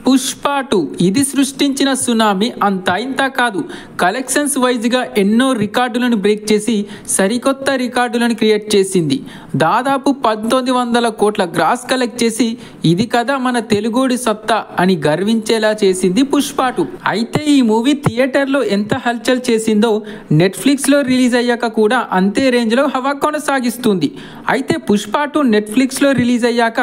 పుష్ప 2 ఇది సృష్టించిన సునామీ అంతా ఇంత కాదు. కలెక్షన్స్ వైజ్గా ఎన్నో రికార్డులను బ్రేక్ చేసి సరికొత్త రికార్డులను క్రియేట్ చేసింది. దాదాపు 1900 కోట్ల గ్రాస్ కలెక్ట్ చేసి ఇది కదా మన తెలుగుడి సత్తా అని గర్వించేలా చేసింది పుష్ప 2. అయితే ఈ మూవీ థియేటర్లో ఎంత హల్చల్ చేసిందో నెట్ఫ్లిక్స్లో రిలీజ్ అయ్యాక కూడా అంతే రేంజ్లో హవా కొనసాగిస్తుంది. అయితే పుష్ప 2 నెట్ఫ్లిక్స్లో రిలీజ్ అయ్యాక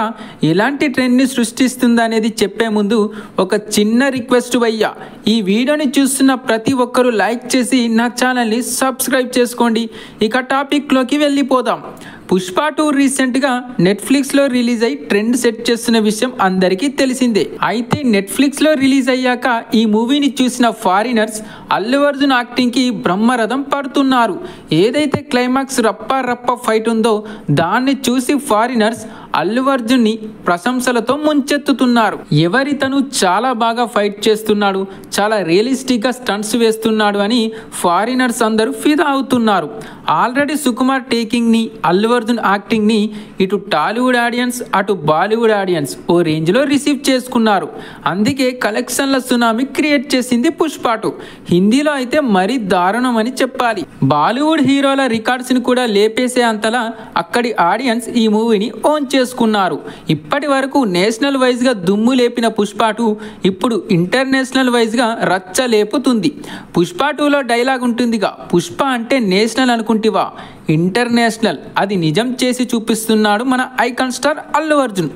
ఎలాంటి ట్రెండ్ని సృష్టిస్తుంది అనేది చెప్పే ముందు ఒక చిన్న రిక్వెస్ట్ భయ్యా, ఈ వీడియోని చూస్తున్న ప్రతి ఒక్కరూ లైక్ చేసి నా ఛానల్ని సబ్స్క్రైబ్ చేసుకోండి. ఇక టాపిక్లోకి వెళ్ళిపోదాం. పుష్ప 2 రీసెంట్గా నెట్ఫ్లిక్స్లో రిలీజ్ అయ్యి ట్రెండ్ సెట్ చేస్తున్న విషయం అందరికీ తెలిసిందే. అయితే నెట్ఫ్లిక్స్లో రిలీజ్ అయ్యాక ఈ మూవీని చూసిన ఫారినర్స్ అల్లు అర్జున్ యాక్టింగ్కి బ్రహ్మరథం పడుతున్నారు. ఏదైతే క్లైమాక్స్ రప్ప ఫైట్ ఉందో దాన్ని చూసి ఫారినర్స్ అల్లు అర్జున్ని ప్రశంసలతో ముంచెత్తుతున్నారు. ఎవరితను చాలా బాగా ఫైట్ చేస్తున్నాడు, చాలా రియలిస్టిక్గా స్టంట్స్ వేస్తున్నాడు అని ఫారినర్స్ అందరూ ఫిదా అవుతున్నారు. ఆల్రెడీ సుకుమార్ టేకింగ్ని, అల్లు అర్జున్ యాక్టింగ్ని ఇటు టాలీవుడ్ ఆడియన్స్ అటు బాలీవుడ్ ఆడియన్స్ ఓ రేంజ్లో రిసీవ్ చేసుకున్నారు. అందుకే కలెక్షన్ల సునామీ క్రియేట్ చేసింది పుష్ప 2. హిందీలో అయితే మరీ దారుణం అని చెప్పాలి. బాలీవుడ్ హీరోల రికార్డ్స్ని కూడా లేపేసే అంతలా అక్కడి ఆడియన్స్ ఈ మూవీని ఓన్ చేసుకున్నారు. ఇప్పటి వరకు నేషనల్ వైజ్గా దుమ్ము లేపిన పుష్ప 2 ఇప్పుడు ఇంటర్నేషనల్ వైజ్గా రచ్చ లేపుతుంది. పుష్ప 2లో డైలాగ్ ఉంటుందిగా, పుష్ప అంటే నేషనల్ అనుకుంటివా, ఇంటర్నేషనల్, అది నిజం చేసి చూపిస్తున్నాడు మన ఐకాన్ స్టార్ అల్లు అర్జున్.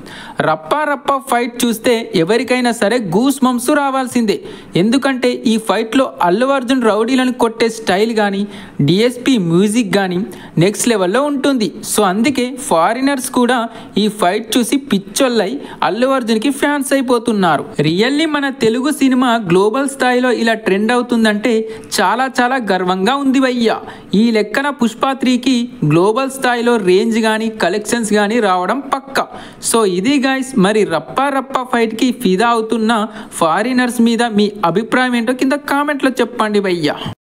రప్ప ఫైట్ చూస్తే ఎవరికైనా సరే గూస్ బంప్స్ రావాల్సిందే. ఎందుకంటే ఈ ఫైట్లో అల్లు అర్జున్ రౌడీలను కొట్టే స్టైల్ కానీ డిఎస్పి మ్యూజిక్ కానీ నెక్స్ట్ లెవెల్లో ఉంటుంది. సో అందుకే ఫారినర్స్ కూడా ఈ ఫైట్ చూసి పిచ్చోళ్ళై అల్లు అర్జున్కి ఫ్యాన్స్ అయిపోతున్నారు. రియల్లీ మన తెలుగు సినిమా గ్లోబల్ స్థాయిలో ఇలా ట్రెండ్ అవుతుందంటే చాలా గర్వంగా ఉంది భయ్యా. ఈ లెక్కన పుష్ప 3కి గ్లోబల్ స్థాయిలో రేంజ్ కానీ కలెక్షన్స్ కానీ రావడం పక్కా. సో ఇది గైస్, మరి రప్ప ఫైట్కి ఫిదా అవుతున్న ఫారినర్స్ మీద మీ అభిప్రాయం ఏంటో కింద కామెంట్లో చెప్పండి భయ్యా.